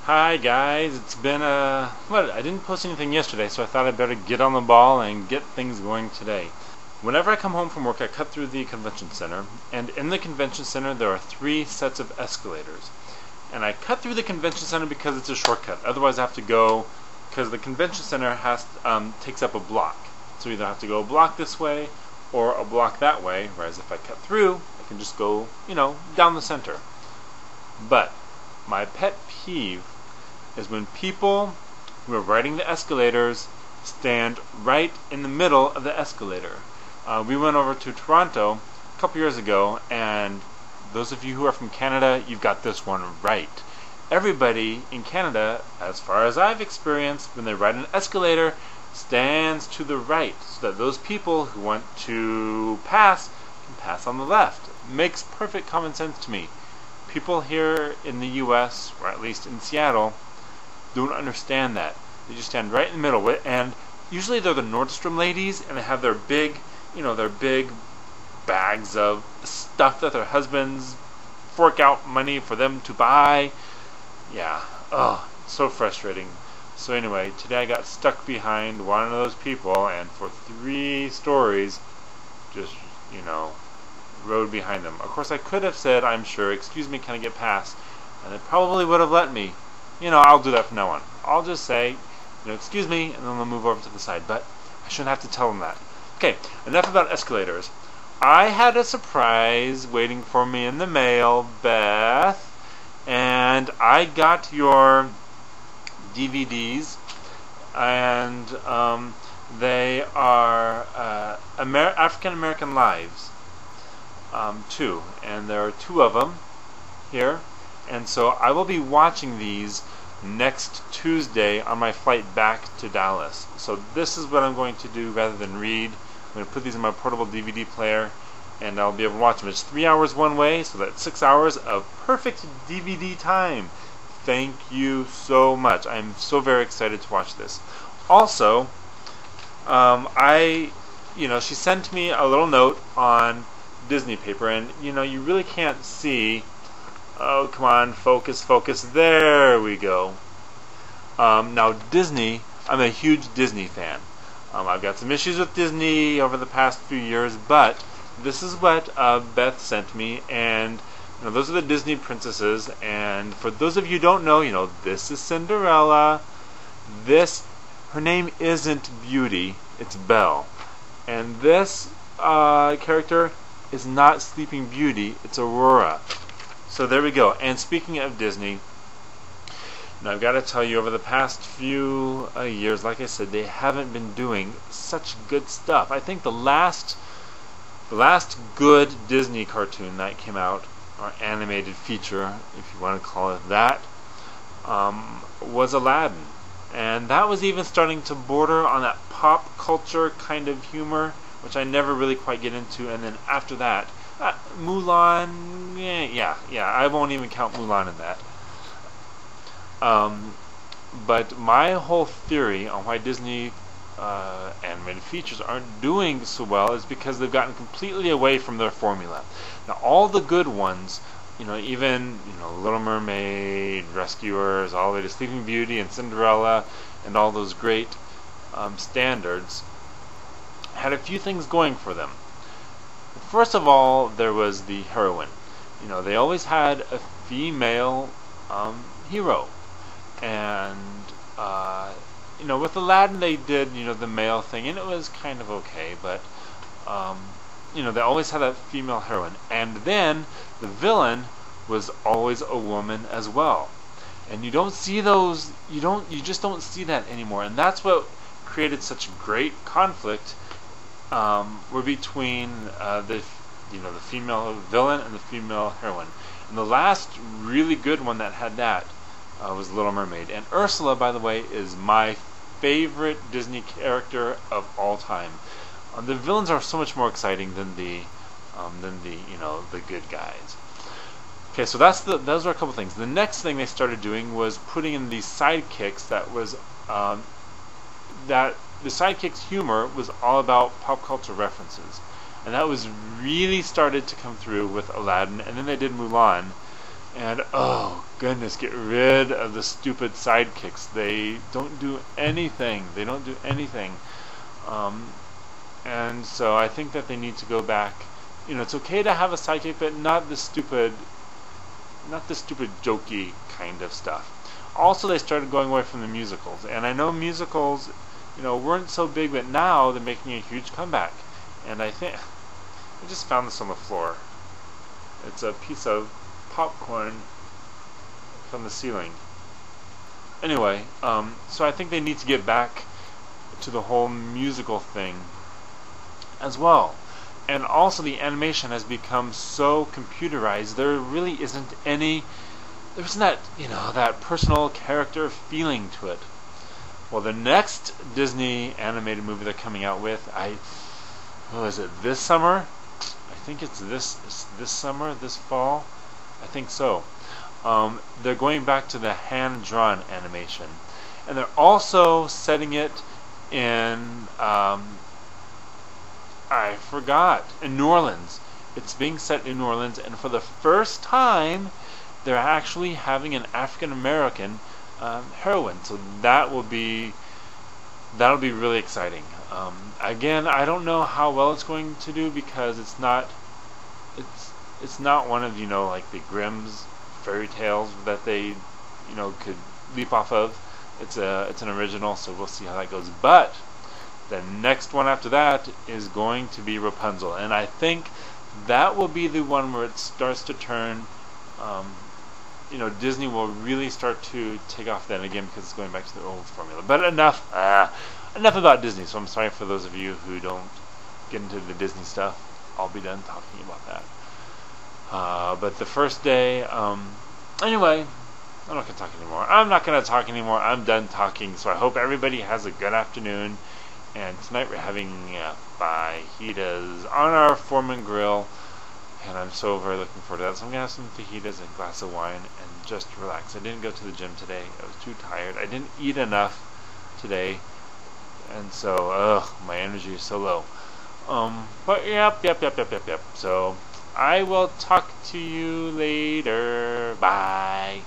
Hi guys, it's been I didn't post anything yesterday, so I thought I'd better get on the ball and get things going today. Whenever I come home from work, I cut through the convention center, and in the convention center there are 3 sets of escalators. And I cut through the convention center because it's a shortcut. Otherwise I have to go, because the convention center takes up a block. So either I have to go a block this way or a block that way, whereas if I cut through, I can just go, down the center. But my pet peeve is when people who are riding the escalators stand right in the middle of the escalator. We went over to Toronto a couple years ago, and those of you who are from Canada, you've got this one right. Everybody in Canada, as far as I've experienced, when they ride an escalator, stands to the right, so that those people who want to pass can pass on the left. Makes perfect common sense to me. People here in the US, or at least in Seattle, don't understand that. They just stand right in the middle, and usually they're the Nordstrom ladies, and they have their big bags of stuff that their husbands fork out money for them to buy. Yeah, so frustrating. So anyway, today I got stuck behind one of those people, and for 3 stories, just, rode behind them. Of course, I could have said, I'm sure, excuse me, can I get past? And they probably would have let me. I'll do that from now on. I'll just say, excuse me, and then they'll move over to the side. But I shouldn't have to tell them that. Okay, enough about escalators. I had a surprise waiting for me in the mail, Beth, and I got your DVDs, and they are African American Lives, 2, and there are 2 of them here, and so I will be watching these next Tuesday on my flight back to Dallas. So this is what I'm going to do rather than read. I'm going to put these in my portable DVD player, and I'll be able to watch them. It's 3 hours one way, so that's 6 hours of perfect DVD time. Thank you so much. I'm so very excited to watch this. Also, she sent me a little note on Disney paper, and you really can't see. Oh, come on, focus, there we go. Now Disney, I'm a huge Disney fan. I've got some issues with Disney over the past few years, but this is what Beth sent me, and those are the Disney princesses, and for those of you who don't know, this is Cinderella. Her name isn't Beauty, it's Belle. And this character is not Sleeping Beauty, it's Aurora. So there we go. And speaking of Disney, now I've got to tell you, over the past few years, like I said, they haven't been doing such good stuff. I think the last good Disney cartoon that came out, or animated feature, if you want to call it that, was Aladdin. And that was even starting to border on that pop culture kind of humor, which I never really quite get into. And then after that, Mulan, yeah, I won't even count Mulan in that. But my whole theory on why Disney animated features aren't doing so well is because they've gotten completely away from their formula. Now, all the good ones, even Little Mermaid, Rescuers, all the way to Sleeping Beauty and Cinderella, and all those great standards, had a few things going for them. First of all, there was the heroine. They always had a female hero, and with Aladdin they did the male thing, and it was kind of okay, but they always had a female heroine. And then the villain was always a woman as well, and you don't see those. You just don't see that anymore, and that's what created such great conflict. Were between the female villain and the female heroine. And the last really good one that had that was Little Mermaid. And Ursula, by the way, is my favorite Disney character of all time. The villains are so much more exciting than the good guys. Okay, so those are a couple things. The next thing they started doing was putting in these sidekicks. The sidekicks' humor was all about pop culture references, and that was really started to come through with Aladdin, and then they did Mulan, And oh goodness, get rid of the stupid sidekicks. They don't do anything. They don't do anything. And so I think that they need to go back. It's okay to have a sidekick, but not the stupid jokey kind of stuff. Also, they started going away from the musicals, and I know musicals, weren't so big, but now they're making a huge comeback. And I think I just found this on the floor. It's a piece of popcorn from the ceiling. Anyway, so I think they need to get back to the whole musical thing as well. And also the animation has become so computerized, there really isn't that, that personal character feeling to it. Well, the next Disney animated movie they're coming out with, is it this summer? I think it's this summer, this fall? I think so. They're going back to the hand-drawn animation. And they're also setting it in, I forgot, in New Orleans. It's being set in New Orleans, and for the first time, they're actually having an African-American heroine. So that'll be really exciting. Again, I don't know how well it's going to do because it's not one of like the Grimm's fairy tales that they could leap off of. It's an original, so we'll see how that goes. But the next one after that is going to be Rapunzel, and I think that will be the one where it starts to turn. Disney will really start to take off then again because it's going back to their old formula. But enough about Disney. So I'm sorry for those of you who don't get into the Disney stuff. I'll be done talking about that. But the first day, anyway, I'm not going to talk anymore. I'm done talking. So I hope everybody has a good afternoon. And tonight we're having fajitas on our Foreman grill. And I'm so very looking forward to that. So I'm going to have some fajitas and a glass of wine and just relax. I didn't go to the gym today. I was too tired. I didn't eat enough today. And so, my energy is so low. But yep. So I will talk to you later. Bye.